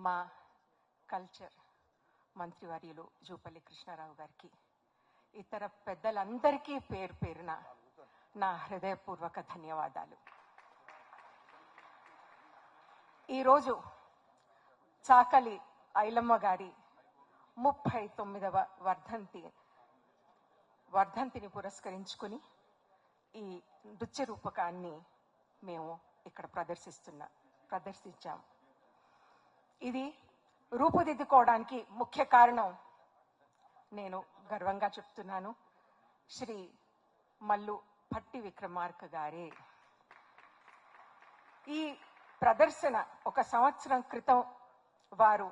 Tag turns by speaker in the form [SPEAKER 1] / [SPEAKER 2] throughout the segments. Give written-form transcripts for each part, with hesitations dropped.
[SPEAKER 1] మా కల్చర్ మంత్రివర్యులు జూపల్లి కృష్ణారావు గారికి, ఇతర పెద్దలందరికీ పేరు పేరున నా హృదయపూర్వక ధన్యవాదాలు. ఈరోజు చాకలి ఐలమ్మ గారి 39వ వర్ధంతిని పురస్కరించుకుని ఈ నృత్య రూపకాన్ని మేము ఇక్కడ ప్రదర్శించాం. ఇది రూపుదిద్దుకోవడానికి ముఖ్య కారణం నేను గర్వంగా చెప్తున్నాను, శ్రీ మల్లు భట్టి విక్రమార్క గారే. ఈ ప్రదర్శన 1 సంవత్సరం క్రితం వారు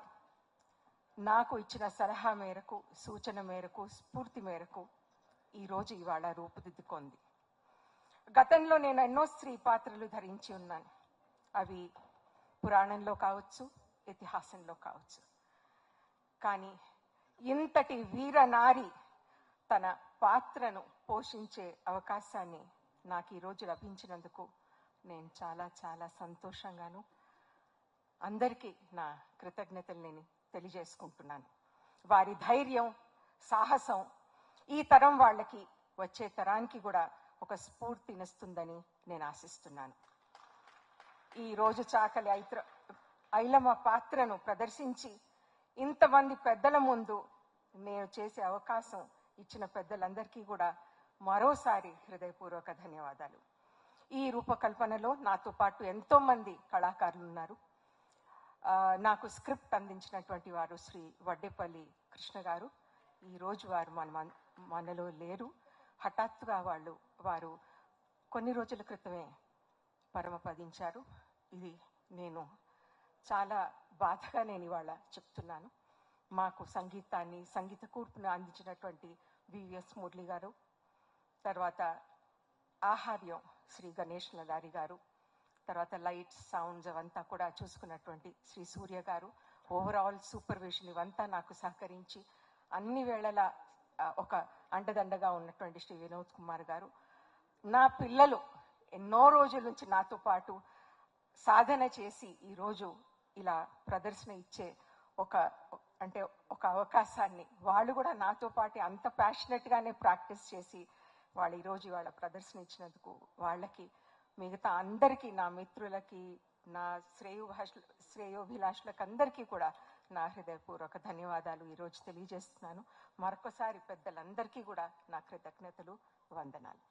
[SPEAKER 1] నాకు ఇచ్చిన సలహా మేరకు, సూచన మేరకు, స్ఫూర్తి మేరకు ఈరోజు ఇవాళ రూపుదిద్దుకుంది. గతంలో నేను ఎన్నో స్త్రీ పాత్రలు ధరించి ఉన్నాను. అవి పురాణంలో కావచ్చు, ఇతిహాసంలో కావచ్చు. కానీ ఇంతటి వీరనారి తన పాత్రను పోషించే అవకాశాన్ని నాకు ఈరోజు లభించినందుకు నేను చాలా చాలా సంతోషంగాను, అందరికీ నా కృతజ్ఞతలు నేను తెలియజేసుకుంటున్నాను. వారి ధైర్యం, సాహసం ఈ తరం వాళ్ళకి, వచ్చే తరానికి కూడా ఒక స్ఫూర్తినిస్తుందని నేను ఆశిస్తున్నాను. ఈరోజు చాకలి ఐలమ్మ పాత్రను ప్రదర్శించి ఇంతమంది పెద్దల ముందు నేను చేసే అవకాశం ఇచ్చిన పెద్దలందరికీ కూడా మరోసారి హృదయపూర్వక ధన్యవాదాలు. ఈ రూపకల్పనలో నాతో పాటు ఎంతో మంది కళాకారులు ఉన్నారు. నాకు స్క్రిప్ట్ అందించినటువంటి వారు శ్రీ వడ్డేపల్లి కృష్ణ గారు. ఈరోజు వారు మనలో లేరు. హఠాత్తుగా వారు కొన్ని రోజుల క్రితమే పరమపదించారు. ఇది నేను చాలా బాధగా నేను ఇవాళ చెప్తున్నాను. మాకు సంగీత కూర్పును అందించినటువంటి వివిఎస్ మురళి గారు, తర్వాత ఆహార్యం శ్రీ గణేష్ నదారి గారు, తర్వాత లైట్స్, సౌండ్స్ అవంతా కూడా చూసుకున్నటువంటి శ్రీ సూర్య గారు, ఓవరాల్ సూపర్విజన్ ఇవంతా నాకు సహకరించి అన్ని వేళలా ఒక అండదండగా ఉన్నటువంటి శ్రీ వినోద్ కుమార్ గారు, నా పిల్లలు ఎన్నో రోజుల నుంచి నాతో పాటు సాధన చేసి ఈరోజు ఇలా ప్రదర్శన ఇచ్చే ఒక అవకాశాన్ని వాళ్ళు కూడా నాతో పాటు అంత ప్యాషనెట్గానే ప్రాక్టీస్ చేసి వాళ్ళు ఈరోజు ఇవాళ ప్రదర్శన ఇచ్చినందుకు వాళ్ళకి, మిగతా అందరికీ, నా మిత్రులకి, నా శ్రేయోభిలాషులకు అందరికీ కూడా నా హృదయపూర్వక ధన్యవాదాలు ఈరోజు తెలియజేస్తున్నాను. మరొకసారి పెద్దలందరికీ కూడా నా కృతజ్ఞతలు, వందనాలు.